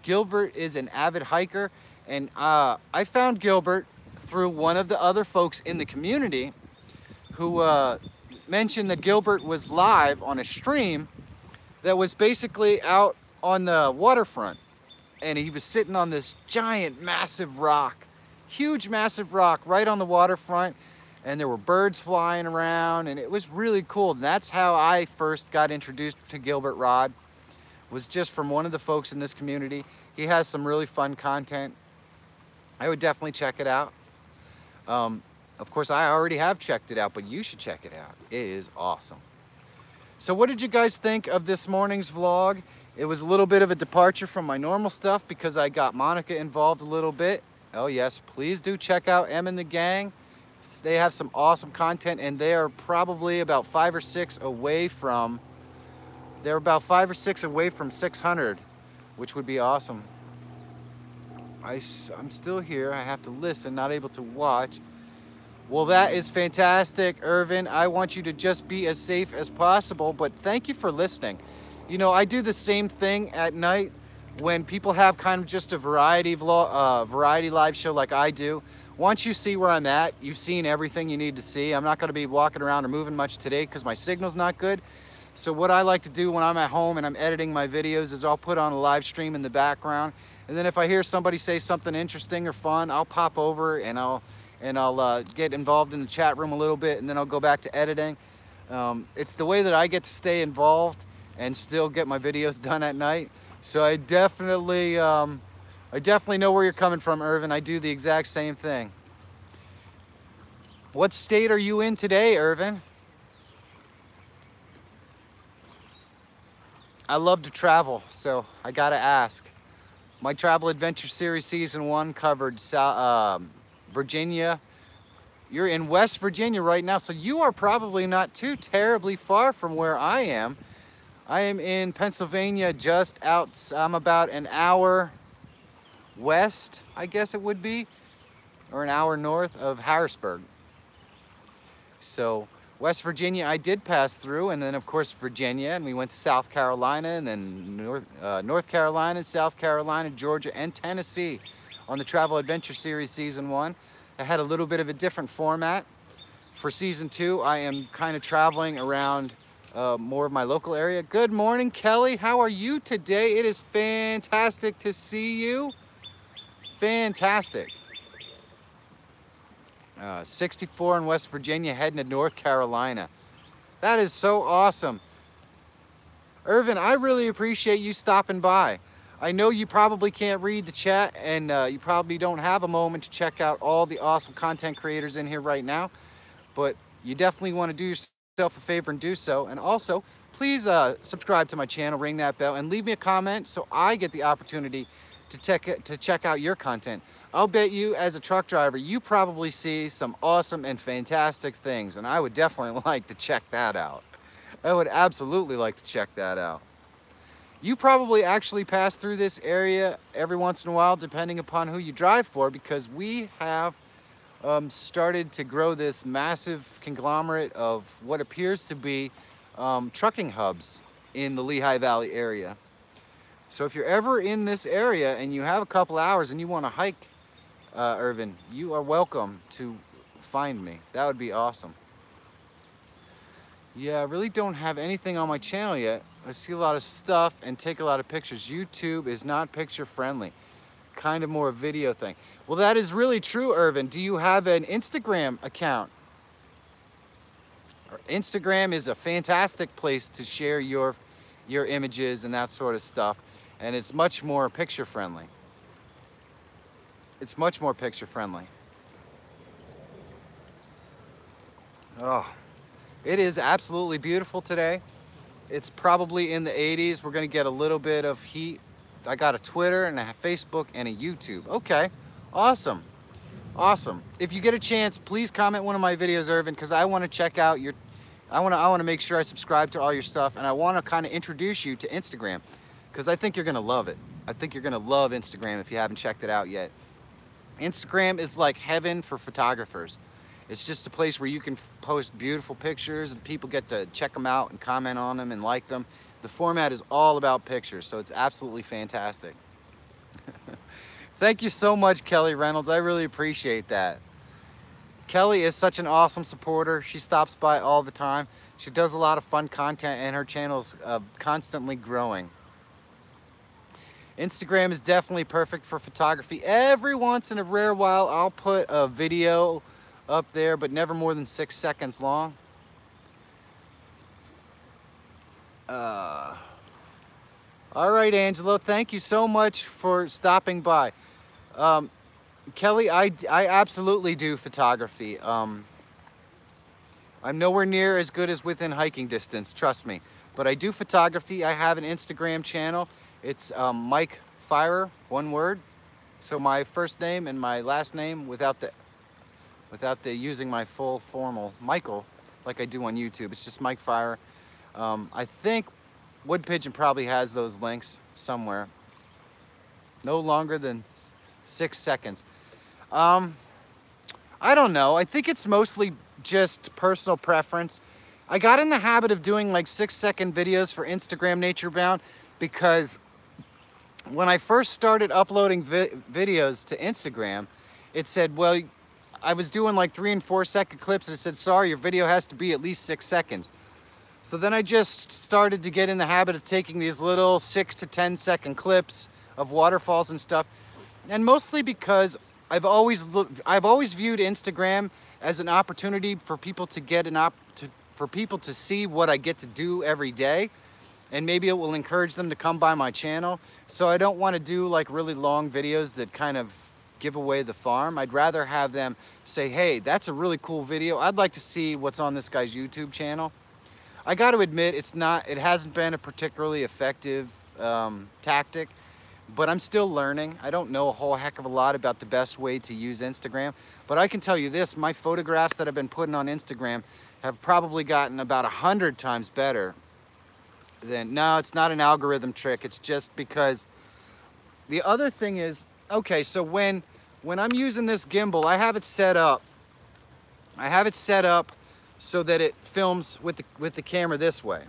[SPEAKER 1] Gilbert is an avid hiker, and I found Gilbert through one of the other folks in the community who mentioned that Gilbert was live on a stream that was basically out on the waterfront, and he was sitting on this giant massive rock, huge massive rock right on the waterfront, and there were birds flying around, and it was really cool. And that's how I first got introduced to Gilbert Rod, was just from one of the folks in this community. He has some really fun content. I would definitely check it out. Of course, I already have checked it out, but you should check it out. It is awesome. So what did you guys think of this morning's vlog? It was a little bit of a departure from my normal stuff because I got Monica involved a little bit. Oh yes, please do check out Em and the gang. They have some awesome content, and they are probably about 5 or 6 away from, they're about 5 or 6 away from 600, which would be awesome. I'm still here. I have to listen, not able to watch. Well, that is fantastic, Irvin. I want you to just be as safe as possible, but thank you for listening. You know, I do the same thing at night when people have kind of just a variety live show like I do. Once you see where I'm at, you've seen everything you need to see. I'm not going to be walking around or moving much today because my signal's not good. So what I like to do when I'm at home and I'm editing my videos is I'll put on a live stream in the background. And then if I hear somebody say something interesting or fun, I'll pop over and I'll get involved in the chat room a little bit, and then I'll go back to editing. It's the way that I get to stay involved and still get my videos done at night. So I definitely know where you're coming from, Irvin. I do the exact same thing. What state are you in today, Irvin? I love to travel, so I gotta ask. My Travel Adventure Series Season 1 covered Virginia. You're in West Virginia right now, so you are probably not too terribly far from where I am. I am in Pennsylvania, just out, I'm about an hour west, I guess it would be, or an hour north of Harrisburg. So West Virginia I did pass through, and then of course Virginia, and we went to South Carolina, and then North Carolina, South Carolina, Georgia, and Tennessee on the Travel Adventure Series Season 1. I had a little bit of a different format. For Season 2, I am kind of traveling around more of my local area. Good morning, Kelly. How are you today? It is fantastic to see you. Fantastic. 64 in West Virginia, heading to North Carolina. That is so awesome. Irvin, I really appreciate you stopping by. I know you probably can't read the chat, and you probably don't have a moment to check out all the awesome content creators in here right now, but you definitely want to do yourself a favor and do so. And also, please subscribe to my channel, ring that bell, and leave me a comment so I get the opportunity to check out your content. I'll bet you, as a truck driver, you probably see some awesome and fantastic things, and I would definitely like to check that out. I would absolutely like to check that out. You probably actually pass through this area every once in a while, depending upon who you drive for, because we have started to grow this massive conglomerate of what appears to be trucking hubs in the Lehigh Valley area. So if you're ever in this area and you have a couple hours and you want to hike, Irvin, you are welcome to find me. That would be awesome. Yeah, I really don't have anything on my channel yet. I see a lot of stuff and take a lot of pictures. YouTube is not picture friendly, kind of more a video thing. Well, that is really true, Irvin. Do you have an Instagram account? Instagram is a fantastic place to share your images and that sort of stuff, and it's much more picture friendly. It's much more picture friendly. Oh, it is absolutely beautiful today. It's probably in the 80s. We're gonna get a little bit of heat. I got a Twitter and a Facebook and a YouTube. Okay, awesome, awesome. If you get a chance, please comment one of my videos, Irvin, because I want to check out your, I want to make sure I subscribe to all your stuff, and I want to kind of introduce you to Instagram, because I think you're gonna love it. I think you're gonna love Instagram if you haven't checked it out yet. Instagram is like heaven for photographers. It's just a place where you can post beautiful pictures and people get to check them out and comment on them and like them. The format is all about pictures, so it's absolutely fantastic. Thank you so much, Kelly Reynolds. I really appreciate that. Kelly is such an awesome supporter. She stops by all the time. She does a lot of fun content, and her channel's constantly growing. Instagram is definitely perfect for photography. Every once in a rare while, I'll put a video up there, but never more than 6 seconds long. All right, Angela, thank you so much for stopping by. Kelly, I absolutely do photography. I'm nowhere near as good as within hiking distance, trust me. But I do photography. I have an Instagram channel. It's Mike Feyrer, one word. So my first name and my last name without the using my full formal Michael, like I do on YouTube. It's just Mike Feyrer. I think Wood Pigeon probably has those links somewhere. No longer than 6 seconds. I don't know. I think it's mostly just personal preference. I got in the habit of doing like 6-second videos for Instagram Nature Bound because when I first started uploading videos to Instagram, it said, well, I was doing like 3 and 4 second clips, and it said, sorry, your video has to be at least 6 seconds. So then I just started to get in the habit of taking these little 6 to 10 second clips of waterfalls and stuff. And mostly because I've always viewed Instagram as an opportunity for people to get for people to see what I get to do every day, and maybe it will encourage them to come by my channel. So I don't want to do like really long videos that kind of give away the farm. I'd rather have them say, hey, that's a really cool video. I'd like to see what's on this guy's YouTube channel. I got to admit, it hasn't been a particularly effective tactic, but I'm still learning. I don't know a whole heck of a lot about the best way to use Instagram, but I can tell you this, my photographs that I've been putting on Instagram have probably gotten about 100 times better than, no, it's not an algorithm trick. It's just because the other thing is, okay, so when I'm using this gimbal, I have it set up so that it films with the camera this way.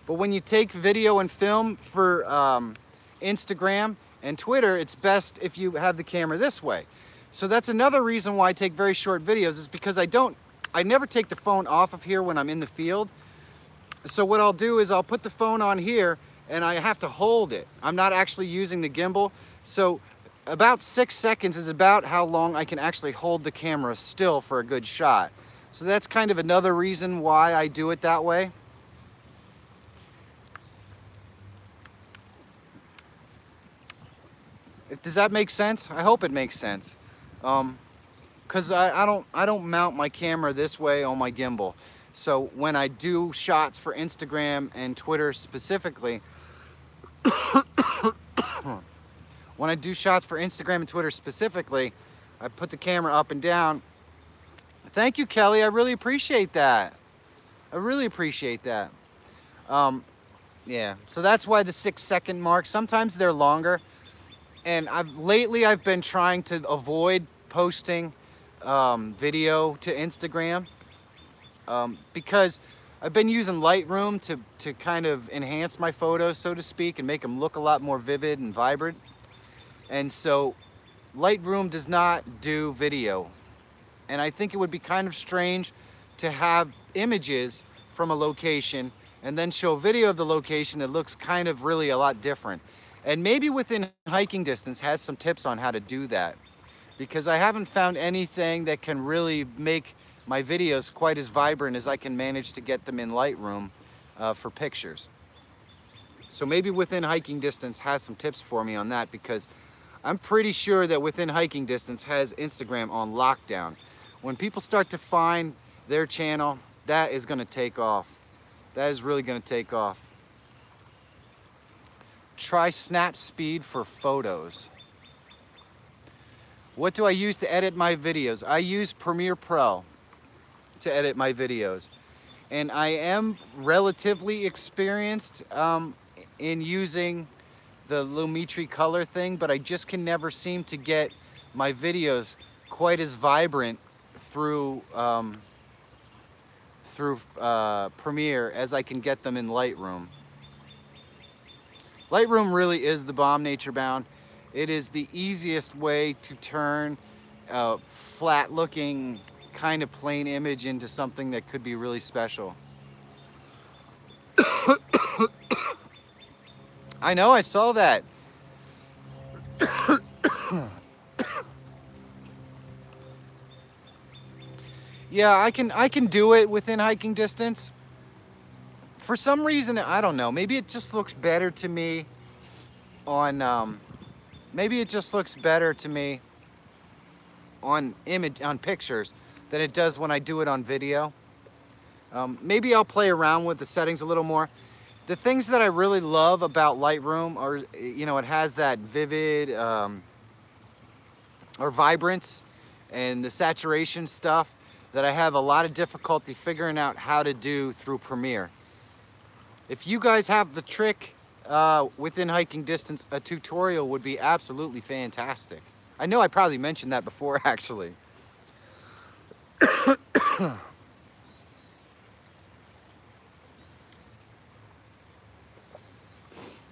[SPEAKER 1] But when you take video and film for Instagram and Twitter, it's best if you have the camera this way. So that's another reason why I take very short videos, is because I never take the phone off of here when I'm in the field. So what I'll do is I'll put the phone on here and I have to hold it. I'm not actually using the gimbal. So about 6 seconds is about how long I can actually hold the camera still for a good shot. So that's kind of another reason why I do it that way. Does that make sense? I hope it makes sense. Because I don't mount my camera this way on my gimbal. So when I do shots for Instagram and Twitter specifically, when I do shots for Instagram and Twitter specifically, I put the camera up and down. Thank you, Kelly. I really appreciate that. I really appreciate that. Yeah, so that's why the 6 second mark, sometimes they're longer. And lately I've been trying to avoid posting video to Instagram because I've been using Lightroom to kind of enhance my photos, so to speak, and make them look a lot more vivid and vibrant. And so Lightroom does not do video. And I think it would be kind of strange to have images from a location and then show video of the location that looks kind of really a lot different. And maybe Within Hiking Distance has some tips on how to do that, because I haven't found anything that can really make my videos quite as vibrant as I can manage to get them in Lightroom for pictures. So maybe Within Hiking Distance has some tips for me on that, because I'm pretty sure that Within Hiking Distance has Instagram on lockdown. When people start to find their channel, that is going to take off. That is really going to take off. Try snap speed for photos. What do I use to edit my videos? I use Premiere Pro to edit my videos. And I am relatively experienced in using the Lumetri color thing, but I just can never seem to get my videos quite as vibrant through Premiere as I can get them in Lightroom. Lightroom really is the bomb, Nature Bound. It is the easiest way to turn a flat looking kind of plain image into something that could be really special. I know, I saw that. Yeah, I can do it within hiking distance. For some reason, I don't know, maybe it just looks better to me on on pictures than it does when I do it on video. Maybe I'll play around with the settings a little more. The things that I really love about Lightroom are, you know, it has that vivid or vibrance and the saturation stuff that I have a lot of difficulty figuring out how to do through Premiere. If you guys have the trick within hiking distance, a tutorial would be absolutely fantastic. I know I probably mentioned that before, actually.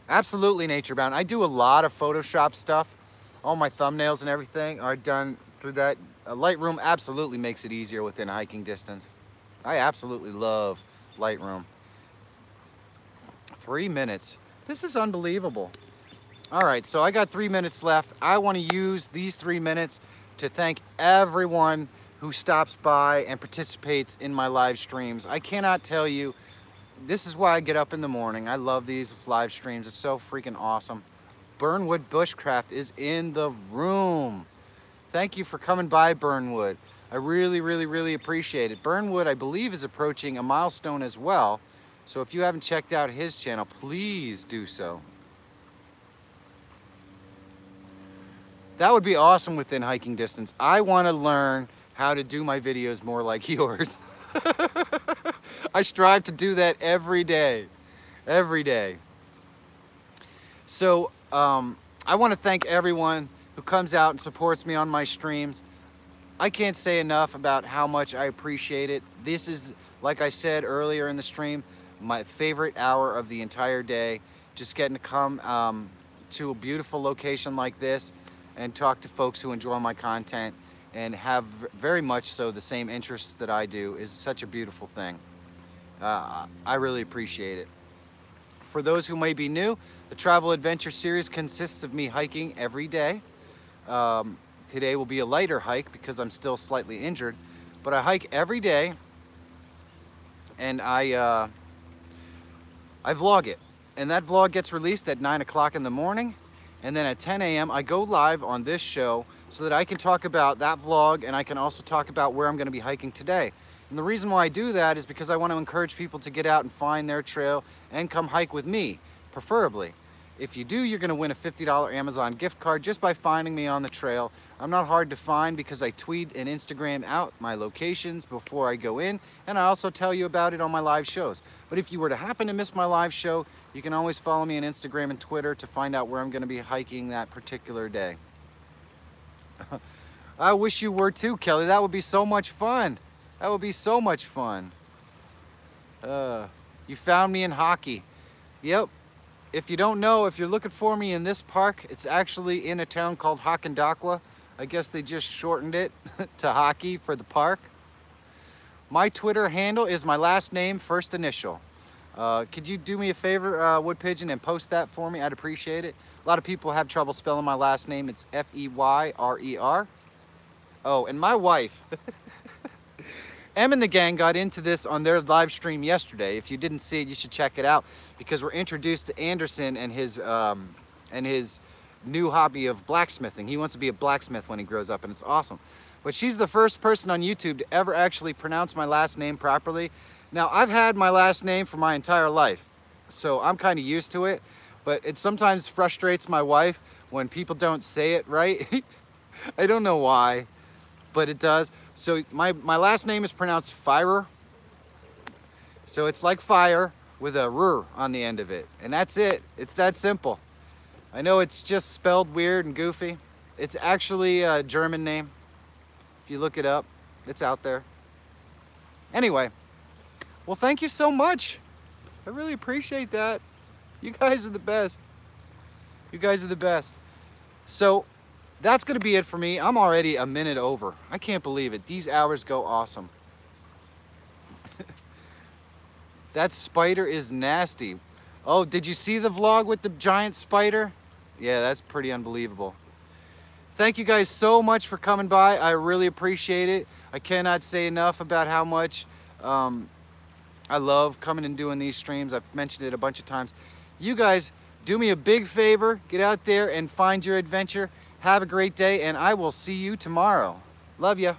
[SPEAKER 1] Absolutely, Nature Bound. I do a lot of Photoshop stuff. All my thumbnails and everything are done through that. Lightroom absolutely makes it easier within hiking distance. I absolutely love Lightroom. 3 minutes. This is unbelievable. All right, so I got 3 minutes left. I want to use these 3 minutes to thank everyone who stops by and participates in my live streams. I cannot tell you, this is why I get up in the morning. I love these live streams. It's so freaking awesome. Burnwood Bushcraft is in the room. Thank you for coming by, Burnwood. I really, really, really appreciate it. Burnwood, I believe, is approaching a milestone as well. So if you haven't checked out his channel, please do so. That would be awesome within hiking distance. I want to learn how to do my videos more like yours. I strive to do that every day. Every day. So I want to thank everyone who comes out and supports me on my streams. I can't say enough about how much I appreciate it. This is, like I said earlier in the stream, my favorite hour of the entire day. Just getting to come to a beautiful location like this and talk to folks who enjoy my content and have very much so the same interests that I do is such a beautiful thing. I really appreciate it. For those who may be new, the Travel Adventure series consists of me hiking every day. Today will be a lighter hike because I'm still slightly injured, but I hike every day and I vlog it. And that vlog gets released at 9 o'clock in the morning. And then at 10 a.m. I go live on this show so that I can talk about that vlog and I can also talk about where I'm going to be hiking today. And the reason why I do that is because I want to encourage people to get out and find their trail and come hike with me, preferably. If you do, you're going to win a $50 Amazon gift card just by finding me on the trail. I'm not hard to find because I tweet and Instagram out my locations before I go in, and I also tell you about it on my live shows. But if you were to happen to miss my live show, you can always follow me on Instagram and Twitter to find out where I'm going to be hiking that particular day. I wish you were too, Kelly. That would be so much fun. That would be so much fun. You found me in hockey. Yep. If you don't know, if you're looking for me in this park, it's actually in a town called Hockendakwa. I guess they just shortened it to hockey for the park. My Twitter handle is my last name, first initial. Could you do me a favor, Wood Pigeon, and post that for me? I'd appreciate it. A lot of people have trouble spelling my last name. It's Feyrer. Oh, and my wife, Em and the gang got into this on their live stream yesterday. If you didn't see it, you should check it out, because we're introduced to Anderson and his new hobby of blacksmithing. He wants to be a blacksmith when he grows up, and it's awesome. But she's the first person on YouTube to ever actually pronounce my last name properly. Now, I've had my last name for my entire life, so I'm kind of used to it, but it sometimes frustrates my wife when people don't say it right. I don't know why, but it does. So my last name is pronounced Feyrer. So it's like fire with a "r" on the end of it. And that's it. It's that simple. I know it's just spelled weird and goofy. It's actually a German name. If you look it up, it's out there. Anyway, well, thank you so much. I really appreciate that. You guys are the best. You guys are the best. So that's gonna be it for me. I'm already a minute over. I can't believe it. These hours go awesome. That spider is nasty. Oh, did you see the vlog with the giant spider? Yeah, that's pretty unbelievable. Thank you guys so much for coming by. I really appreciate it. I cannot say enough about how much I love coming and doing these streams. I've mentioned it a bunch of times. You guys, do me a big favor. Get out there and find your adventure. Have a great day, and I will see you tomorrow. Love ya.